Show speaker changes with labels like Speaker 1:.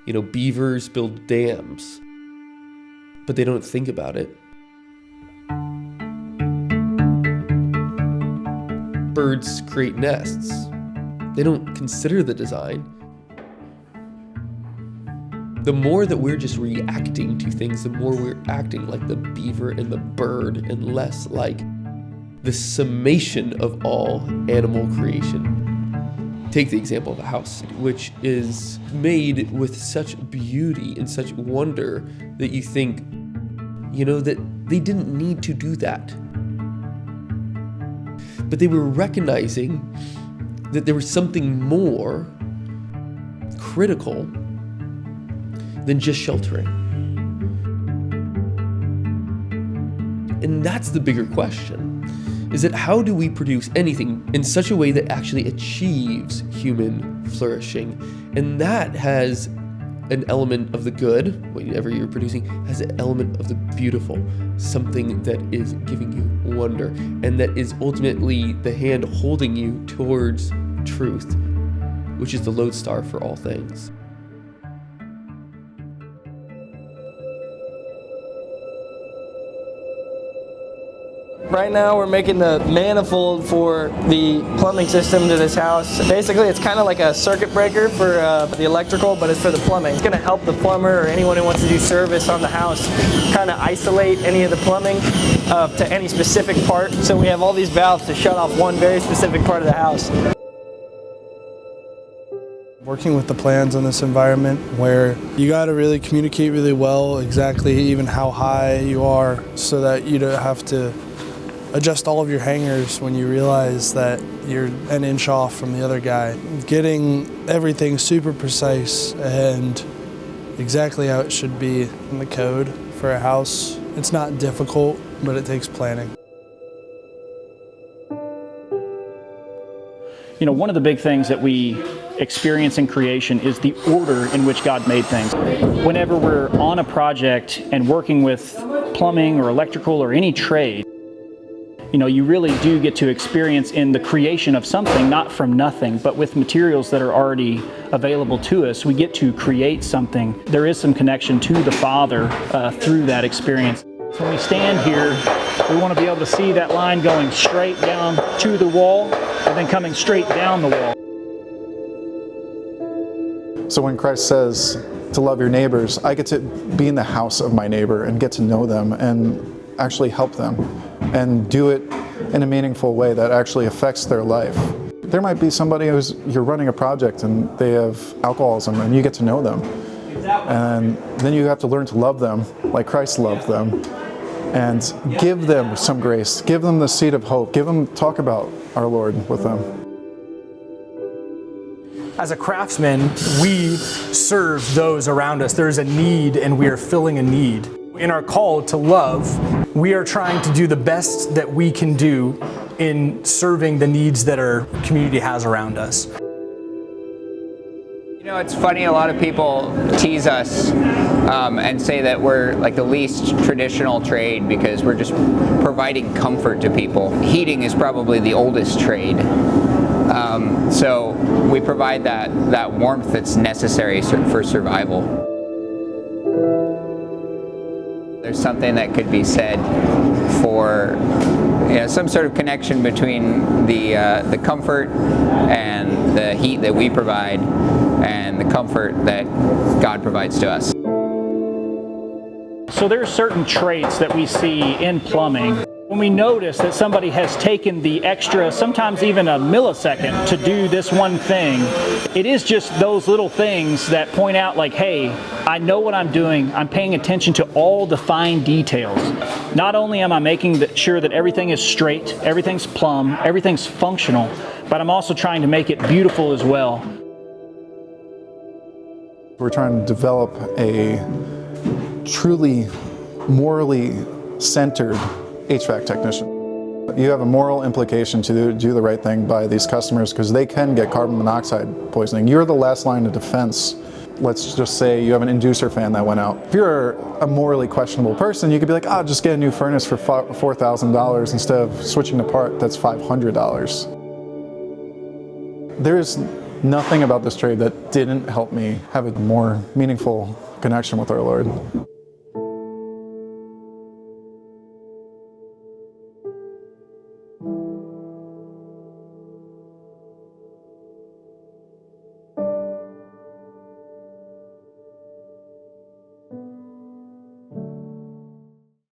Speaker 1: Beavers build dams, but they don't think about it. Birds create nests. They don't consider the design. The more that we're just reacting to things, the more we're acting like the beaver and the bird and less like the summation of all animal creation. Take the example of a house, which is made with such beauty and such wonder that you think, that they didn't need to do that. But they were recognizing that there was something more critical than just sheltering. And that's the bigger question, is that how do we produce anything in such a way that actually achieves human flourishing? And that has an element of the good, whatever you're producing, has an element of the beautiful, something that is giving you wonder, and that is ultimately the hand holding you towards truth, which is the lodestar for all things.
Speaker 2: Right now we're making the manifold for the plumbing system to this house. Basically it's kind of like a circuit breaker for the electrical, but it's for the plumbing. It's going to help the plumber or anyone who wants to do service on the house kind of isolate any of the plumbing to any specific part. So we have all these valves to shut off one very specific part of the house.
Speaker 3: Working with the plans in this environment where you got to really communicate really well exactly even how high you are so that you don't have to adjust all of your hangers when you realize that you're an inch off from the other guy. Getting everything super precise and exactly how it should be in the code for a house. It's not difficult, but it takes planning.
Speaker 4: One of the big things that we experience in creation is the order in which God made things. Whenever we're on a project and working with plumbing or electrical or any trade, you really do get to experience in the creation of something, not from nothing, but with materials that are already available to us. We get to create something. There is some connection to the Father through that experience. So when we stand here, we want to be able to see that line going straight down to the wall and then coming straight down the wall.
Speaker 5: So when Christ says to love your neighbors, I get to be in the house of my neighbor and get to know them and actually help them and do it in a meaningful way that actually affects their life. There might be somebody you're running a project and they have alcoholism and you get to know them. And then you have to learn to love them like Christ loved them and give them some grace, give them the seed of hope, talk about our Lord with them.
Speaker 6: As a craftsman, we serve those around us. There's a need and we are filling a need. In our call to love, we are trying to do the best that we can do in serving the needs that our community has around us.
Speaker 7: It's funny, a lot of people tease us and say that we're like the least traditional trade because we're just providing comfort to people. Heating is probably the oldest trade. So we provide that warmth that's necessary for survival. There's something that could be said for some sort of connection between the comfort and the heat that we provide and the comfort that God provides to us.
Speaker 4: So there are certain traits that we see in plumbing. When we notice that somebody has taken the extra, sometimes even a millisecond, to do this one thing, it is just those little things that point out like, hey, I know what I'm doing. I'm paying attention to all the fine details. Not only am I making sure that everything is straight, everything's plumb, everything's functional, but I'm also trying to make it beautiful as well.
Speaker 5: We're trying to develop a truly morally centered HVAC technician. You have a moral implication to do the right thing by these customers because they can get carbon monoxide poisoning. You're the last line of defense. Let's just say you have an inducer fan that went out. If you're a morally questionable person, you could be like, just get a new furnace for $4,000 instead of switching the part that's $500. There's nothing about this trade that didn't help me have a more meaningful connection with our Lord.